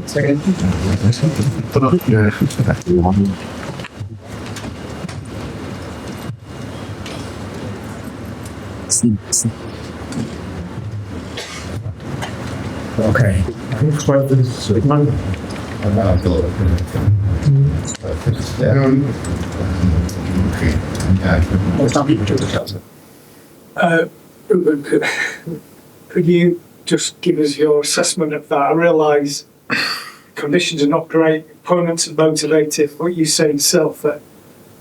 Second. Okay. Ruben, could you just give us your assessment of that? I realise conditions are not great, opponents are motivated. What you say yourself that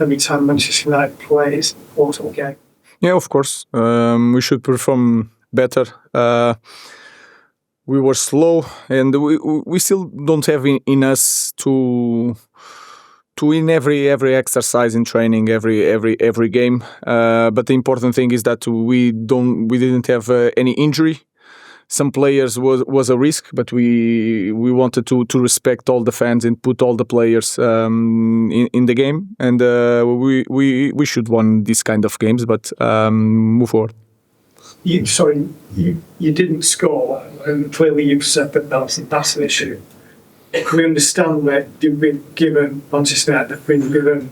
every time Manchester United play, it's an important game. Yeah, of course. We should perform better. We were slow, and we still don't have in us to win every exercise in training, every game. But the important thing is that we didn't have any injury. Some players was a risk, but we wanted to respect all the fans and put all the players in the game, and we should win these kind of games, but move forward. You didn't score, and clearly you've said that that's an issue. We understand that you've been given, Manchester United have been given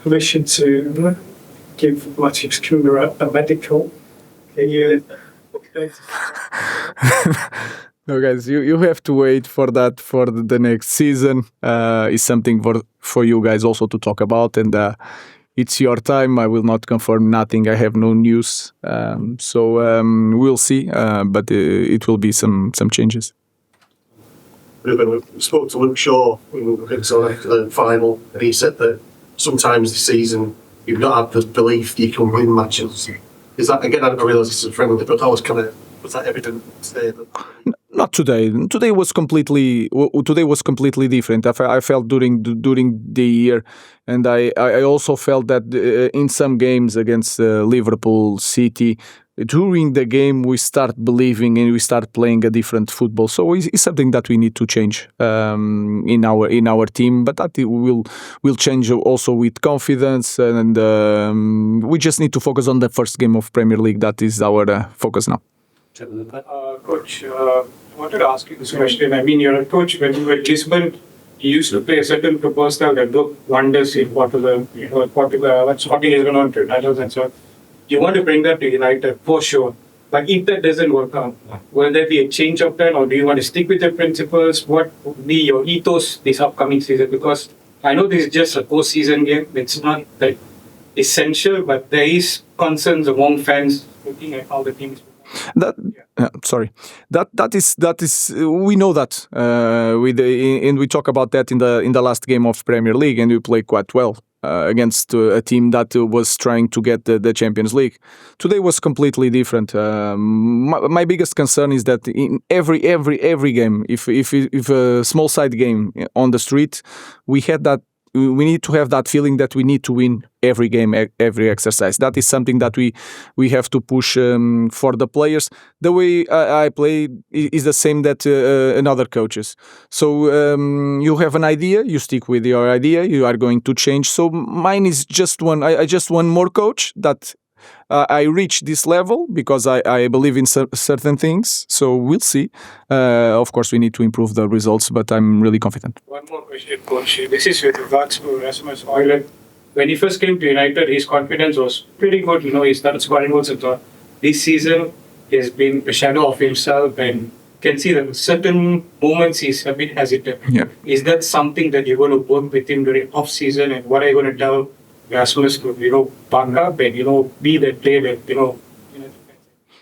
permission to give Rasmus Cunha a medical. Can you... No, guys, you have to wait for that for the next season. It's something for you guys also to talk about, and it's your time. I will not confirm nothing. I have no news, so we'll see. But it will be some changes. We spoke to Luke Shaw when we were into the final, and he said that sometimes this season you've not had the belief that you can win matches. Is that, again, I realise this is friendly, but was that evident today? Not today. Today was completely different. I felt during the year, and I also felt that in some games against Liverpool, City, during the game we start believing and we start playing a different football. So it's something that we need to change in our team, but that will change also with confidence, and we just need to focus on the first game of Premier League. That is our focus now. Coach, I wanted to ask you this question. I mean, you're a coach. When you were at Lisbon, you used to play a certain football style that looked wonders in Portugal. What Sporting is going to titles and so on. You want to bring that to United for sure. But if that doesn't work out, will there be a change of that, or do you want to stick with the principles? What would be your ethos this upcoming season? Because I know this is just a postseason game. It's not that essential, but there is concerns among fans looking at how the team is. That is we know that and we talk about that in the last game of Premier League, and we played quite well against a team that was trying to get the Champions League. Today was completely different. My biggest concern is that in every game, if a small side game on the street, we need to have that feeling that we need to win every game, every exercise. That is something that we have to push for the players. The way I play is the same that another coaches. So you have an idea, you stick with your idea, you are going to change. So mine is just one. I just one more coach that I reached this level because I believe in certain things. So we'll see. Of course, we need to improve the results, but I'm really confident. One more question, Coach. This is with regards to Rasmus Hojlund. When he first came to United, his confidence was pretty good. He started scoring goals and so on. This season, he has been a shadow of himself, and can see that certain moments he's a bit hesitant. Yeah. Is that something that you're going to work with him during off-season, and what are you going to tell Rasmus to, back up and, be that player that,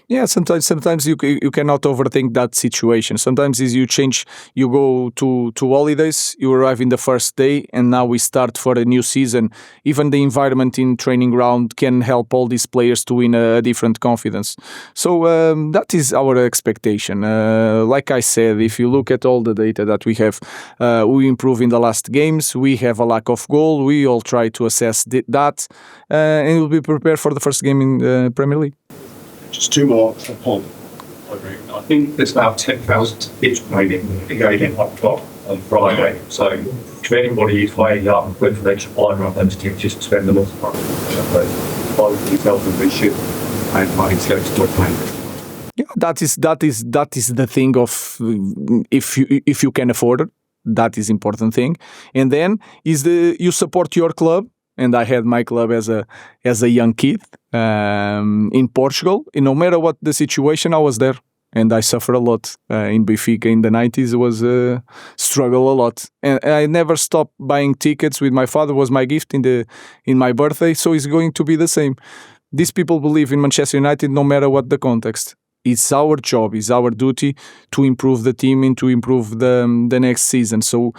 Yeah, sometimes you cannot overthink that situation. Sometimes is you change, you go to holidays, you arrive in the first day, and now we start for a new season. Even the environment in training ground can help all these players to win a different confidence. So that is our expectation. Like I said, if you look at all the data that we have, we improve in the last games. We have a lack of goal. We all try to assess that, and we'll be prepared for the first game in the Premier League. Just two more for Paul. I think there's about 10,000 kids playing the game in Hot Top on Friday. So if anybody is weighing up whether they should buy around those tickets, just spend them off. But I would tell them they should and money to go to playing. Yeah, that is the thing of if you can afford it, that is important thing. And then is you support your club. And I had my club as a young kid in Portugal. And no matter what the situation, I was there, and I suffered a lot in Benfica in the 90s. It was struggle a lot, and I never stopped buying tickets. With my father was my gift in my birthday, so it's going to be the same. These people believe in Manchester United no matter what the context. It's our job, it's our duty to improve the team and to improve the next season. So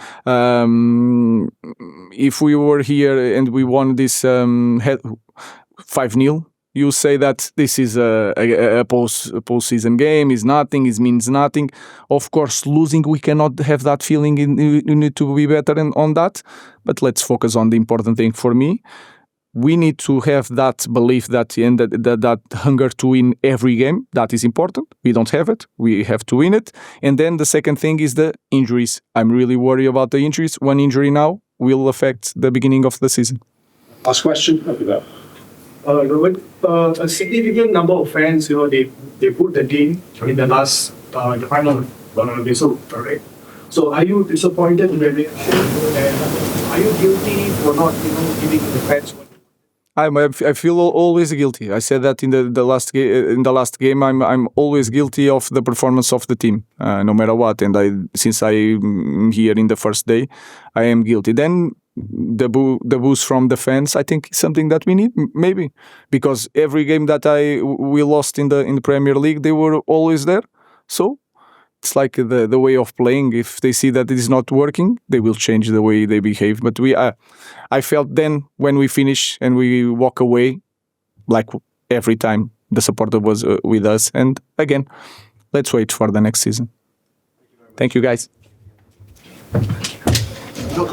if we were here and we won this 5-0, you say that this is a post-season game, is nothing, it means nothing. Of course, losing, we cannot have that feeling. You need to be better on that. But let's focus on the important thing for me. We need to have that belief that hunger to win every game. That is important. We don't have it. We have to win it. And then the second thing is the injuries. I'm really worried about the injuries. One injury now will affect the beginning of the season. Last question. Ruben, a significant number of fans, they put the team in the last, the final result, right? So are you disappointed with the reaction? Are you guilty for not, giving the fans what? I feel always guilty. I said that in the last game. I'm always guilty of the performance of the team, no matter what. And since I'm here in the first day, I am guilty. Then the boost from the fans, I think, is something that we need, maybe, because every game that we lost in the Premier League, they were always there. So it's like the way of playing. If they see that it is not working, they will change the way they behave. But I felt then when we finish and we walk away, like every time the supporter was with us. And again, let's wait for the next season. Thank you, guys. Look,